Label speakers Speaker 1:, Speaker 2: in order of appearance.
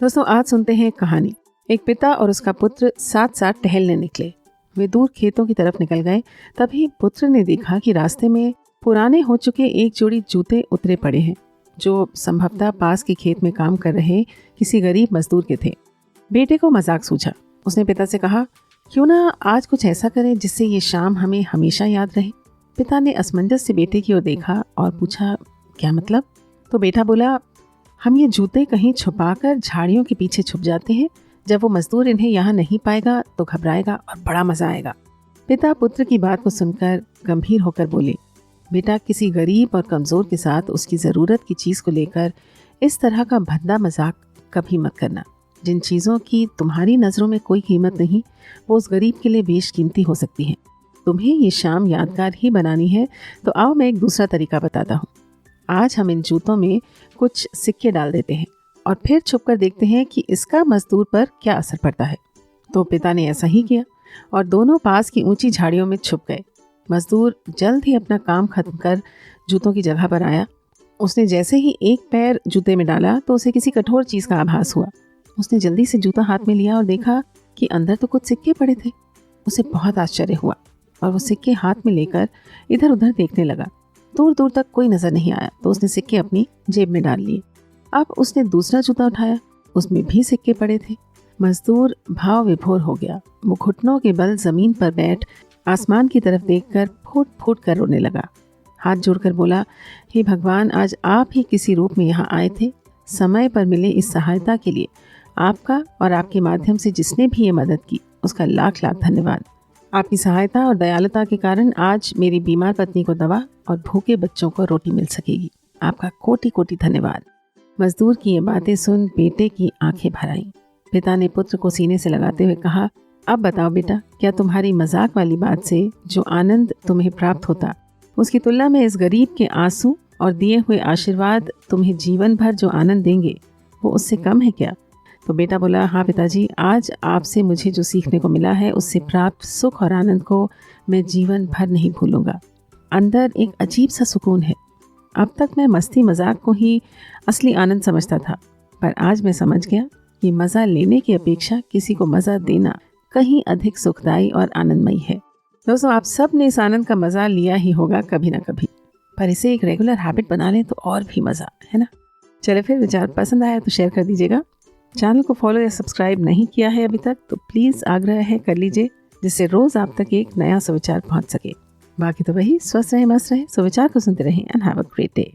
Speaker 1: दोस्तों, आज सुनते हैं कहानी। एक पिता और उसका पुत्र साथ साथ टहलने निकले। वे दूर खेतों की तरफ निकल गए। तभी पुत्र ने देखा कि रास्ते में पुराने हो चुके एक जोड़ी जूते उतरे पड़े हैं, जो संभवतः पास के खेत में काम कर रहे किसी गरीब मजदूर के थे। बेटे को मजाक सूझा। उसने पिता से कहा, क्यों ना आज कुछ ऐसा करें जिससे ये शाम हमें हमेशा याद रहे। पिता ने असमंजस से बेटे की ओर देखा और पूछा, क्या मतलब? तो बेटा बोला, हम ये जूते कहीं छुपाकर झाड़ियों के पीछे छुप जाते हैं। जब वो मजदूर इन्हें यहाँ नहीं पाएगा तो घबराएगा और बड़ा मजा आएगा। पिता पुत्र की बात को सुनकर गंभीर होकर बोले, बेटा, किसी गरीब और कमजोर के साथ उसकी ज़रूरत की चीज़ को लेकर इस तरह का भद्दा मजाक कभी मत करना। जिन चीज़ों की तुम्हारी नज़रों में कोई कीमत नहीं, वो उस गरीब के लिए बेशकीमती हो सकती हैं। तुम्हें ये शाम यादगार ही बनानी है तो आओ मैं एक दूसरा तरीका बताता हूँ। आज हम इन जूतों में कुछ सिक्के डाल देते हैं और फिर छुपकर देखते हैं कि इसका मजदूर पर क्या असर पड़ता है। तो पिता ने ऐसा ही किया और दोनों पास की ऊंची झाड़ियों में छुप गए। मजदूर जल्द ही अपना काम खत्म कर जूतों की जगह पर आया। उसने जैसे ही एक पैर जूते में डाला तो उसे किसी कठोर चीज़ का आभास हुआ। उसने जल्दी से जूता हाथ में लिया और देखा कि अंदर तो कुछ सिक्के पड़े थे। उसे बहुत आश्चर्य हुआ और वो सिक्के हाथ में लेकर इधर उधर देखने लगा। दूर दूर तक कोई नजर नहीं आया तो उसने सिक्के अपनी जेब में डाल लिए। अब उसने दूसरा जूता उठाया, उसमें भी सिक्के पड़े थे। मजदूर भाव विभोर हो गया। वो घुटनों के बल जमीन पर बैठ आसमान की तरफ देखकर फूट फूट कर रोने लगा। हाथ जोड़कर बोला, हे भगवान, आज आप ही किसी रूप में यहाँ आए थे। समय पर मिले इस सहायता के लिए आपका और आपके माध्यम से जिसने भी ये मदद की उसका लाख लाख धन्यवाद। आपकी सहायता और दयालुता के कारण आज मेरी बीमार पत्नी को दवा और भूखे बच्चों को रोटी मिल सकेगी। आपका कोटि कोटि धन्यवाद। मजदूर की ये बातें सुन बेटे की आंखें भर आईं। पिता ने पुत्र को सीने से लगाते हुए कहा, अब बताओ बेटा, क्या तुम्हारी मजाक वाली बात से जो आनंद तुम्हें प्राप्त होता, उसकी तुलना में इस गरीब के आंसू और दिए हुए आशीर्वाद तुम्हें जीवन भर जो आनंद देंगे, वो उससे कम है क्या? तो बेटा बोला, हाँ पिताजी, आज आपसे मुझे जो सीखने को मिला है उससे प्राप्त सुख और आनंद को मैं जीवन भर नहीं भूलूंगा। अंदर एक अजीब सा सुकून है। अब तक मैं मस्ती मजाक को ही असली आनंद समझता था, पर आज मैं समझ गया कि मज़ा लेने की अपेक्षा किसी को मज़ा देना कहीं अधिक सुखदायी और आनंदमयी है। दोस्तों, आप सब ने इस आनंद का मज़ा लिया ही होगा कभी ना कभी, पर इसे एक रेगुलर हैबिट बना लें तो और भी मज़ा है ना। चले फिर, विचार पसंद आया तो शेयर कर दीजिएगा। चैनल को फॉलो या सब्सक्राइब नहीं किया है अभी तक तो प्लीज़ आग्रह है कर लीजिए, जिससे रोज़ आप तक एक नया सुविचार पहुंच सके। बाकी तो वही, स्वस्थ रहें, मस्त रहें, सुविचार को सुनते रहें and have a great day.